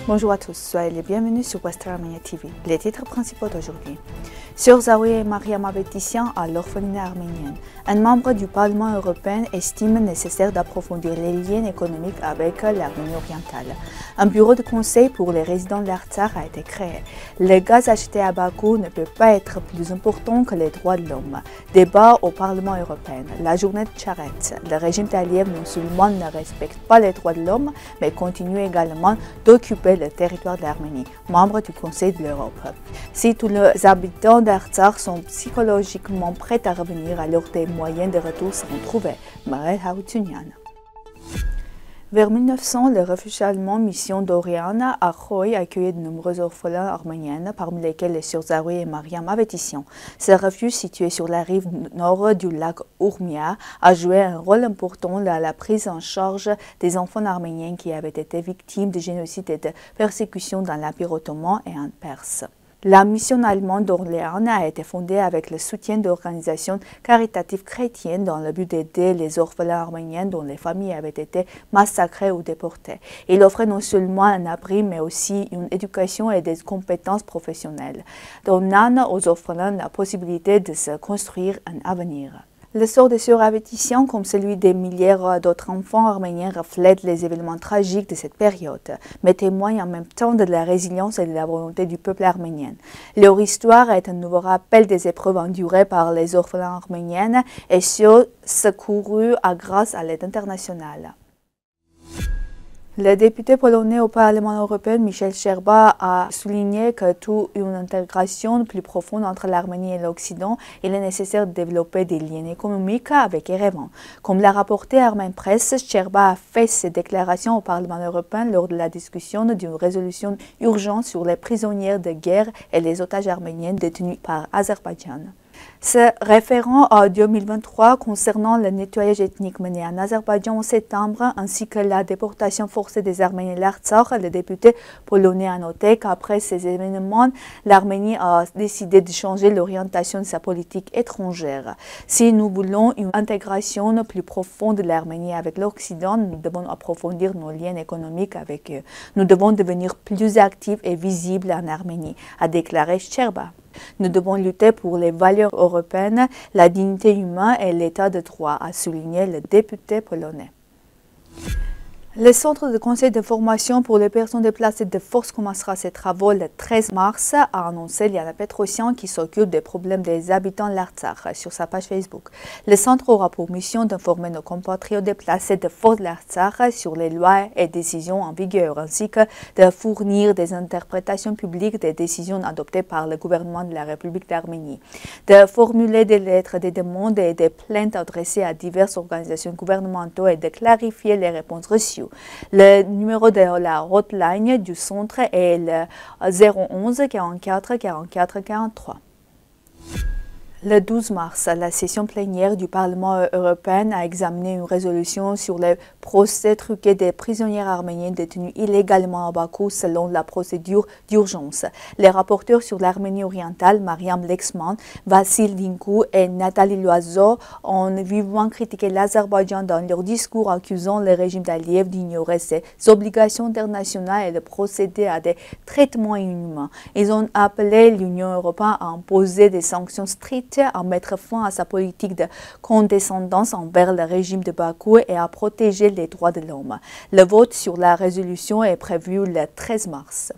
Bonjour à tous, soyez les bienvenus sur Western Armenia TV. Les titres principaux d'aujourd'hui. Sœur Zaoué et Mariam Avetissian à l'orphelinat arménienne. Un membre du Parlement européen estime nécessaire d'approfondir les liens économiques avec l'Arménie orientale. Un bureau de conseil pour les résidents de l'Artsakh a été créé. Le gaz acheté à Bakou ne peut pas être plus important que les droits de l'homme. Débat au Parlement européen. La journée de Charette. Le régime d'Aliyev non seulement ne respecte pas les droits de l'homme, mais continue également d'occuper le territoire de l'Arménie, membre du Conseil de l'Europe. Si tous les habitants d'Artsakh sont psychologiquement prêts à revenir, alors des moyens de retour seront trouvés. Marel Haoutounian. Vers 1900, le refuge allemand Mission d'Oriana à Khoy accueillait de nombreux orphelins arméniens, parmi lesquels les sœurs Zaoué et Mariam Avetissian. Ce refuge, situé sur la rive nord du lac Urmia, a joué un rôle important dans la prise en charge des enfants arméniens qui avaient été victimes de génocide et de persécutions dans l'Empire ottoman et en Perse. La mission allemande d'Orléans a été fondée avec le soutien d'organisations caritatives chrétiennes dans le but d'aider les orphelins arméniens dont les familles avaient été massacrées ou déportées. Il offrait non seulement un abri, mais aussi une éducation et des compétences professionnelles, donnant aux orphelins la possibilité de se construire un avenir. Le sort des sœurs Avetissian, comme celui des milliers d'autres enfants arméniens, reflète les événements tragiques de cette période, mais témoigne en même temps de la résilience et de la volonté du peuple arménien. Leur histoire est un nouveau rappel des épreuves endurées par les orphelins arméniens et ceux secourus grâce à l'aide internationale. Le député polonais au Parlement européen, Michel Szczerba, a souligné que toute une intégration plus profonde entre l'Arménie et l'Occident, il est nécessaire de développer des liens économiques avec Erevan. Comme l'a rapporté Armen Press, Szczerba a fait ses déclarations au Parlement européen lors de la discussion d'une résolution urgente sur les prisonniers de guerre et les otages arméniens détenus par Azerbaïdjan. Se référant à 2023 concernant le nettoyage ethnique mené en Azerbaïdjan en septembre ainsi que la déportation forcée des Arméniens de l'Artsakh, le député polonais a noté qu'après ces événements, l'Arménie a décidé de changer l'orientation de sa politique étrangère. Si nous voulons une intégration plus profonde de l'Arménie avec l'Occident, nous devons approfondir nos liens économiques avec eux. Nous devons devenir plus actifs et visibles en Arménie, a déclaré Szczerba. Nous devons lutter pour les valeurs européennes, la dignité humaine et l'état de droit, a souligné le député polonais. Le Centre de conseil de formation pour les personnes déplacées de force commencera ses travaux le 13 mars, a annoncé Liana Petrosian qui s'occupe des problèmes des habitants de l'Artsakh sur sa page Facebook. Le centre aura pour mission d'informer nos compatriotes déplacés de force de l'Artsakh sur les lois et décisions en vigueur, ainsi que de fournir des interprétations publiques des décisions adoptées par le gouvernement de la République d'Arménie, de formuler des lettres, des demandes et des plaintes adressées à diverses organisations gouvernementales et de clarifier les réponses reçues. Le numéro de la hotline du centre est le 011 44 44 43. Le 12 mars, la session plénière du Parlement européen a examiné une résolution sur les procès truqués des prisonniers arméniens détenus illégalement à Bakou selon la procédure d'urgence. Les rapporteurs sur l'Arménie orientale, Mariam Lexman, Vassil Dinkou et Nathalie Loiseau, ont vivement critiqué l'Azerbaïdjan dans leur discours accusant le régime d'Aliyev d'ignorer ses obligations internationales et de procéder à des traitements inhumains. Ils ont appelé l'Union européenne à imposer des sanctions strictes, à mettre fin à sa politique de condescendance envers le régime de Bakou et à protéger les droits de l'homme. Le vote sur la résolution est prévu le 13 mars.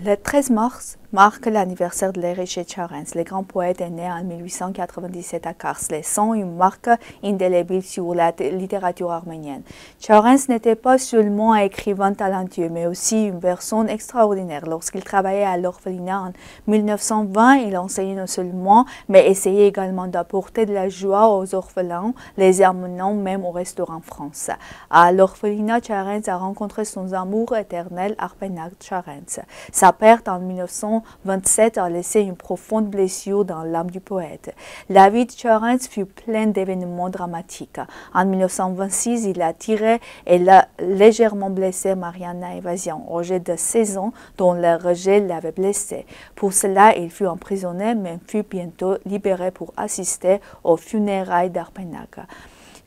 Le 13 mars marque l'anniversaire de l'Ériché Charens. Le grand poète est né en 1897 à Kars, laissant une marque indélébile sur la littérature arménienne. Charens n'était pas seulement un écrivain talentueux, mais aussi une personne extraordinaire. Lorsqu'il travaillait à l'orphelinat en 1920, il enseignait non seulement, mais essayait également d'apporter de la joie aux orphelins, les amenant même au restaurant en France. À l'orphelinat, Charens a rencontré son amour éternel, Arpenag Charens. Sa perte en 1927 a laissé une profonde blessure dans l'âme du poète. La vie de Charens fut pleine d'événements dramatiques. En 1926, il a tiré et l'a légèrement blessé Mariana Evasian, âgée de 16 ans, dont le rejet l'avait blessé. Pour cela, il fut emprisonné, mais fut bientôt libéré pour assister aux funérailles d'Arpenag.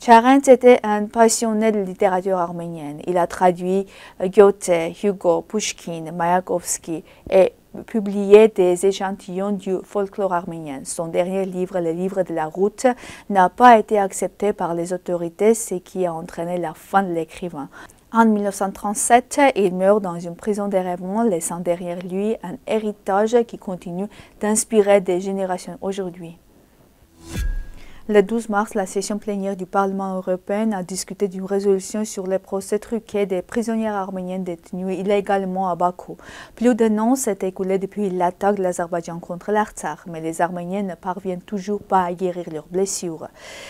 Charentz était un passionné de littérature arménienne. Il a traduit Goethe, Hugo, Pushkin, Mayakovsky et publié des échantillons du folklore arménien. Son dernier livre, le livre de la route, n'a pas été accepté par les autorités, ce qui a entraîné la fin de l'écrivain. En 1937, il meurt dans une prison d'Erevan, laissant derrière lui un héritage qui continue d'inspirer des générations aujourd'hui. Le 12 mars, la session plénière du Parlement européen a discuté d'une résolution sur les procès truqués des prisonnières arméniennes détenues illégalement à Bakou. Plus d'un an s'est écoulé depuis l'attaque de l'Azerbaïdjan contre l'Artsakh, mais les Arméniens ne parviennent toujours pas à guérir leurs blessures.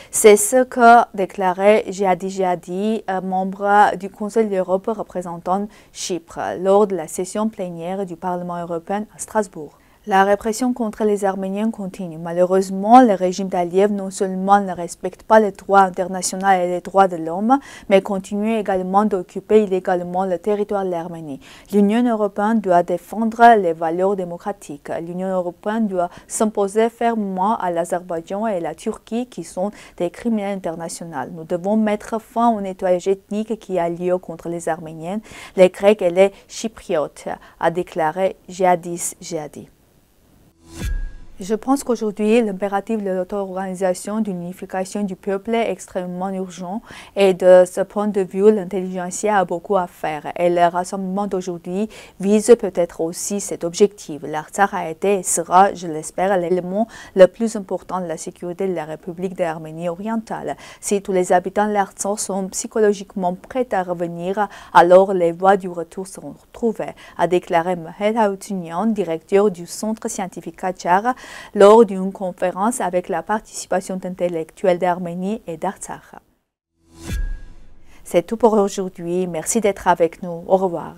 C'est ce qu'a déclaré Jihadi, membre du Conseil de l'Europe représentant Chypre, lors de la session plénière du Parlement européen à Strasbourg. La répression contre les Arméniens continue. Malheureusement, le régime d'Aliyev non seulement ne respecte pas le droit international et les droits de l'homme, mais continue également d'occuper illégalement le territoire de l'Arménie. L'Union européenne doit défendre les valeurs démocratiques. L'Union européenne doit s'imposer fermement à l'Azerbaïdjan et à la Turquie qui sont des criminels internationaux. Nous devons mettre fin au nettoyage ethnique qui a lieu contre les Arméniens, les Grecs et les Chypriotes, a déclaré Jihadi. Je pense qu'aujourd'hui, l'impératif de l'auto-organisation, d'une unification du peuple est extrêmement urgent et de ce point de vue, l'intelligentsia a beaucoup à faire. Et le rassemblement d'aujourd'hui vise peut-être aussi cet objectif. L'Artsakh a été et sera, je l'espère, l'élément le plus important de la sécurité de la République de l'Arménie orientale. Si tous les habitants de l'Artsakh sont psychologiquement prêts à revenir, alors les voies du retour seront trouvées, a déclaré Mohed Haoutounian, directeur du Centre scientifique Kachar, lors d'une conférence avec la participation d'intellectuels d'Arménie et d'Artsakh. C'est tout pour aujourd'hui. Merci d'être avec nous. Au revoir.